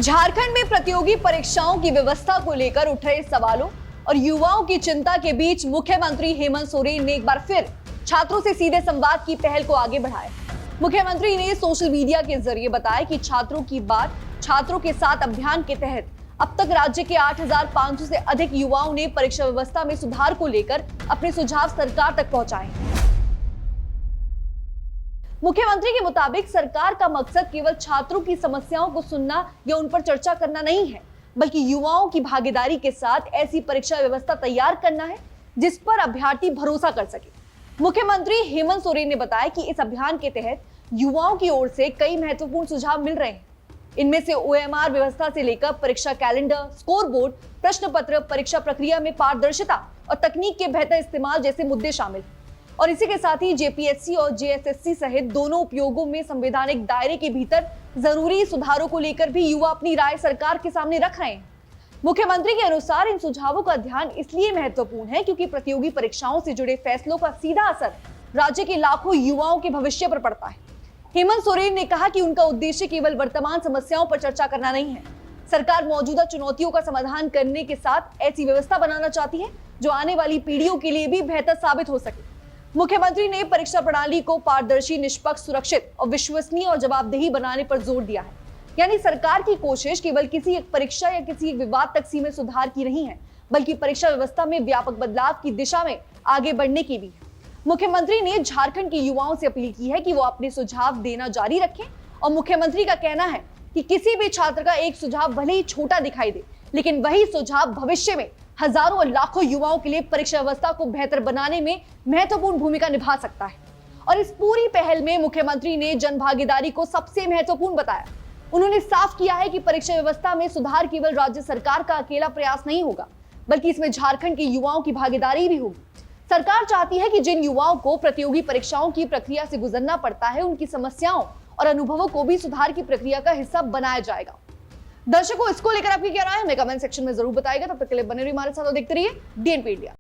झारखंड में प्रतियोगी परीक्षाओं की व्यवस्था को लेकर उठ रहे सवालों और युवाओं की चिंता के बीच मुख्यमंत्री हेमंत सोरेन ने एक बार फिर छात्रों से सीधे संवाद की पहल को आगे बढ़ाया। मुख्यमंत्री ने सोशल मीडिया के जरिए बताया कि छात्रों की बात छात्रों के साथ अभियान के तहत अब तक राज्य के 8,500 से अधिक युवाओं ने परीक्षा व्यवस्था में सुधार को लेकर अपने सुझाव सरकार तक पहुंचाए हैं। मुख्यमंत्री के मुताबिक सरकार का मकसद केवल छात्रों की समस्याओं को सुनना या उन पर चर्चा करना नहीं है, बल्कि युवाओं की भागीदारी के साथ ऐसी परीक्षा व्यवस्था तैयार करना है जिस पर अभ्यर्थी भरोसा कर सके। मुख्यमंत्री हेमंत सोरेन ने बताया कि इस अभियान के तहत युवाओं की ओर से कई महत्वपूर्ण सुझाव मिल रहे हैं। इनमें से OMR व्यवस्था से लेकर परीक्षा कैलेंडर, स्कोर बोर्ड, प्रश्न पत्र, परीक्षा प्रक्रिया में पारदर्शिता और तकनीक के बेहतर इस्तेमाल जैसे मुद्दे शामिल हैं। और इसी के साथ ही JPSC और JSSC सहित दोनों उपयोगों में संवैधानिक दायरे के भीतर जरूरी सुधारों को लेकर भी युवा अपनी राय सरकार के सामने रख रहे हैं। मुख्यमंत्री के अनुसार इन सुझावों का ध्यान इसलिए महत्वपूर्ण है क्योंकि प्रतियोगी परीक्षाओं से जुड़े फैसलों का सीधा असर राज्य के लाखों युवाओं के भविष्य पर पड़ता है। हेमंत सोरेन ने कहा कि उनका उद्देश्य केवल वर्तमान समस्याओं पर चर्चा करना नहीं है। सरकार मौजूदा चुनौतियों का समाधान करने के साथ ऐसी व्यवस्था बनाना चाहती है जो आने वाली पीढ़ियों के लिए भी बेहतर साबित हो सके। मुख्यमंत्री ने परीक्षा प्रणाली को पारदर्शी, निष्पक्ष, सुरक्षित और विश्वसनीय और जवाबदेही बनाने पर जोर दिया है। यानी सरकार की कोशिश केवल किसी एक परीक्षा या किसी एक विवाद तक सीमित सुधार की नहीं है, बल्कि परीक्षा व्यवस्था में व्यापक बदलाव की दिशा में आगे बढ़ने की भी है। मुख्यमंत्री ने झारखंड के युवाओं से अपील की है कि वो अपने सुझाव देना जारी रखें और मुख्यमंत्री का कहना है कि किसी भी छात्र का एक सुझाव भले ही छोटा दिखाई दे, लेकिन वही सुझाव भविष्य में हजारों और लाखों युवाओं के लिए परीक्षा व्यवस्था को बेहतर बनाने में महत्वपूर्ण भूमिका निभा सकता है। और इस पूरी पहल में मुख्यमंत्री ने जनभागीदारी को सबसे महत्वपूर्ण बताया। उन्होंने साफ किया है कि परीक्षा व्यवस्था में सुधार केवल राज्य सरकार का अकेला प्रयास नहीं होगा, बल्कि इसमें झारखंड के युवाओं की भागीदारी भी होगी। सरकार चाहती है कि जिन युवाओं को प्रतियोगी परीक्षाओं की प्रक्रिया से गुजरना पड़ता है, उनकी समस्याओं और अनुभवों को भी सुधार की प्रक्रिया का हिस्सा बनाया जाएगा। दर्शकों, इसको लेकर आपकी क्या राय है हमें कमेंट सेक्शन में जरूर बताइएगा। तब तक के लिए बने रहिए हमारे साथ और देखते रहिए DNP इंडिया।